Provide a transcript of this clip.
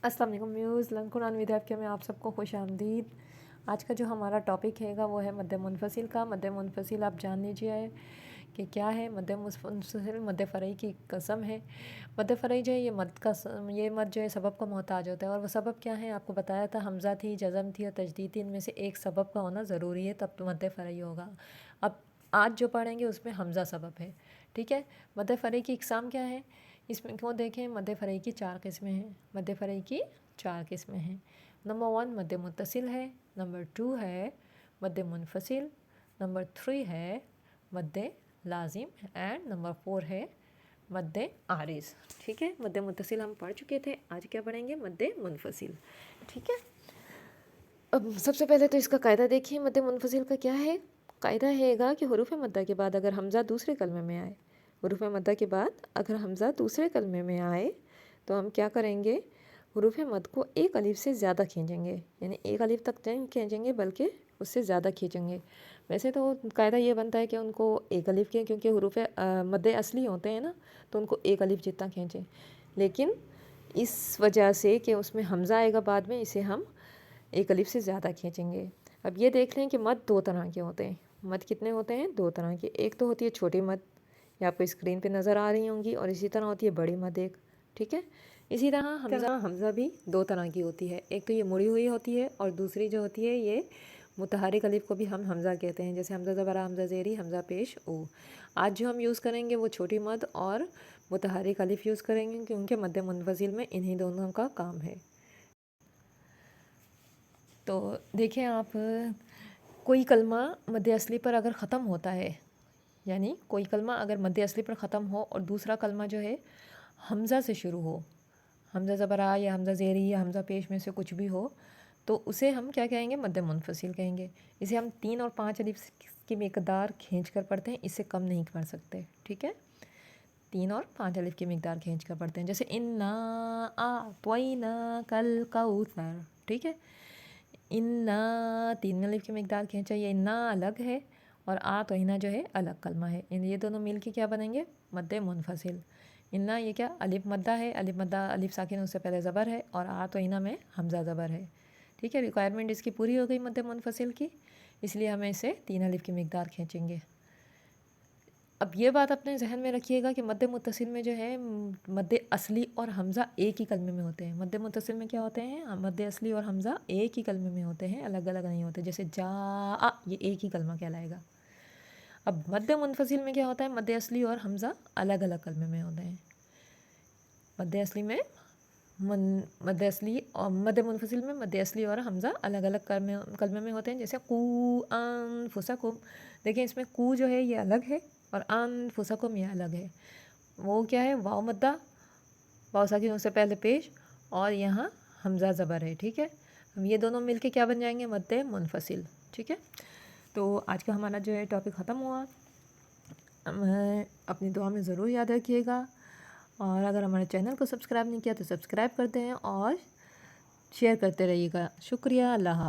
अस्सलाम वालेकुम views, learn Quran with F में आप सबको खुश आमदीद। आज का जो हमारा टॉपिक हैगा वो है मद्दे मुनफ़सिल का। मद्दे मुनफ़सिल आप जान लीजिए कि क्या है। मद्दे मुनफ़सिल मद्दे फ़रई की कसम है। मद्दे फ़रई जो है ये मद जो है सबब का मोहताज होता है, और वो सबब क्या है आपको बताया था। हमज़ा थी, जज़म थी और तजदीद थी, इनमें से एक सबब का होना ज़रूरी है, तब तो मद्दे फ़रई होगा। अब आज जो पढ़ेंगे उसमें हमज़ा सबब है, ठीक है। मद्दे फ़रई की इक़साम क्या है, इसमें को देखें। मद्दे फ़रई की 4 किस्में हैं। मद्दे फ़रई की 4 किस्में हैं। नंबर 1 मद्दे मुत्तसिल है, नंबर 2 है मद्दे मुनफ़सिल, नंबर 3 है मद्दे लाज़िम एंड नंबर 4 है मद्दे आरिज़, ठीक है। मद्दे मुत्तसिल हम पढ़ चुके थे, आज क्या पढ़ेंगे, मद्दे मुनफ़सिल, ठीक है। अब सबसे पहले तो इसका कायदा देखिए। मद्दे मुनफ़सिल का क्या है, कायदा हैगा कि हुरूफ़ मद्दा के बाद अगर हमज़ा दूसरे कलमे में आए, हुरूफ़ मद्दा के बाद अगर हमज़ा दूसरे कलमे में आए तो हम क्या करेंगे, हुरूफ़ मद को एक अलिफ से ज़्यादा खींचेंगे, यानी एक अलिफ तक नहीं खींचेंगे बल्कि उससे ज़्यादा खींचेंगे। वैसे तो कायदा ये बनता है कि उनको एक अलिफ के, क्योंकि हुरूफ़ मद्दे असली होते हैं ना, तो उनको एक अलिफ जितना खींचें। लेकिन इस वजह से कि उसमें हमज़ा आएगा बाद में, इसे हम एक अलिफ से ज़्यादा खींचेंगे। अब ये देख लें कि मद 2 तरह के होते हैं। मद कितने होते हैं, 2 तरह के। एक तो होती है छोटी मद, ये आपको स्क्रीन पे नज़र आ रही होंगी, और इसी तरह होती है बड़ी मद एक, ठीक है। इसी तरह हमज़ा भी 2 तरह की होती है। एक तो ये मुड़ी हुई होती है, और दूसरी जो होती है ये मुतहरिक अलिफ को भी हम हमज़ा कहते हैं, जैसे हमज़ा ज़बरा, हमज़ा ज़ेरी, हमज़ा पेश ऊ। आज जो हम यूज़ करेंगे वो छोटी मद और मुतहरिक अलिफ यूज़ करेंगे, क्योंकि मद्दे मुनफ़सिल में इन्हीं दोनों का काम है। तो देखिए आप, कोई कलमा मद्दे असली पर अगर ख़त्म होता है, यानी कोई कलमा अगर मद्दे असली पर ख़त्म हो और दूसरा कलमा जो है हमज़ा से शुरू हो, हमज़ा ज़बरा या हमज़ा ज़ेरी या हमज़ा पेश में से कुछ भी हो, तो उसे हम क्या कहेंगे, मद्दे मुनफ़सिल कहेंगे। इसे हम 3 और 5 अलिफ की मिक़दार खींच कर पढ़ते हैं, इससे कम नहीं पढ़ सकते, ठीक है। 3 और 5 अलिफ की मिक़दार खींच कर पढ़ते हैं, जैसे इन्ना आतवैना कल कौसर, ठीक है। इन्ना 3 अलिफ की मिक़दार खींचा, ये इन्ना अलग है, और आतवैना जो है अलग कलमा है। ये दोनों मिल के क्या बनेंगे, मद्दे मुनफ़सिल। इन्ना ये क्या अलिफ मद्दा है, अलिफ मद्दा अलिफ साकिन उससे पहले ज़बर है, और आतवैना में हमज़ा ज़बर है, ठीक है। रिक्वायरमेंट इसकी पूरी हो गई मद्दे मुनफ़सिल की, इसलिए हमें इसे 3 अलिफ की मिक़दार खींचेंगे। अब ये बात अपने जहन में रखिएगा कि मद्दे मुत्तसिल में जो है मद्दे असली और हमज़ा एक ही कलमे में होते हैं। मद्दे मुत्तसिल में क्या होते हैं, मद्दे असली और हमज़ा एक ही कलमे में होते हैं, अलग अलग नहीं होते। जैसे जा, ये एक ही कलमा कहलाएगा। अब मद्दे मुनफ़सिल में क्या होता है, मद्दे असली और हमज़ा अलग अलग कलमे में होते हैं। मद्दे असली में मद्दे असली और मद्दे मुनफ़सिल में मद्दे असली और हमज़ा अलग अलग कलमे में होते हैं। जैसे कू अनफुसकुम, देखिए इसमें कू जो है ये अलग है और अनफुसकुम ये अलग है। वो क्या है, वाव मद्दा, वाव साकिन उससे पहले पेश, और यहाँ हमज़ा ज़बर है, ठीक है। ये दोनों मिलके क्या बन जाएंगे, मद्दे मुनफ़सिल, ठीक है। तो आज का हमारा जो है टॉपिक ख़त्म हुआ। अपनी दुआ में ज़रूर याद रखिएगा, और अगर हमारे चैनल को सब्सक्राइब नहीं किया तो सब्सक्राइब करते हैं और शेयर करते रहिएगा। शुक्रिया, अल्लाह।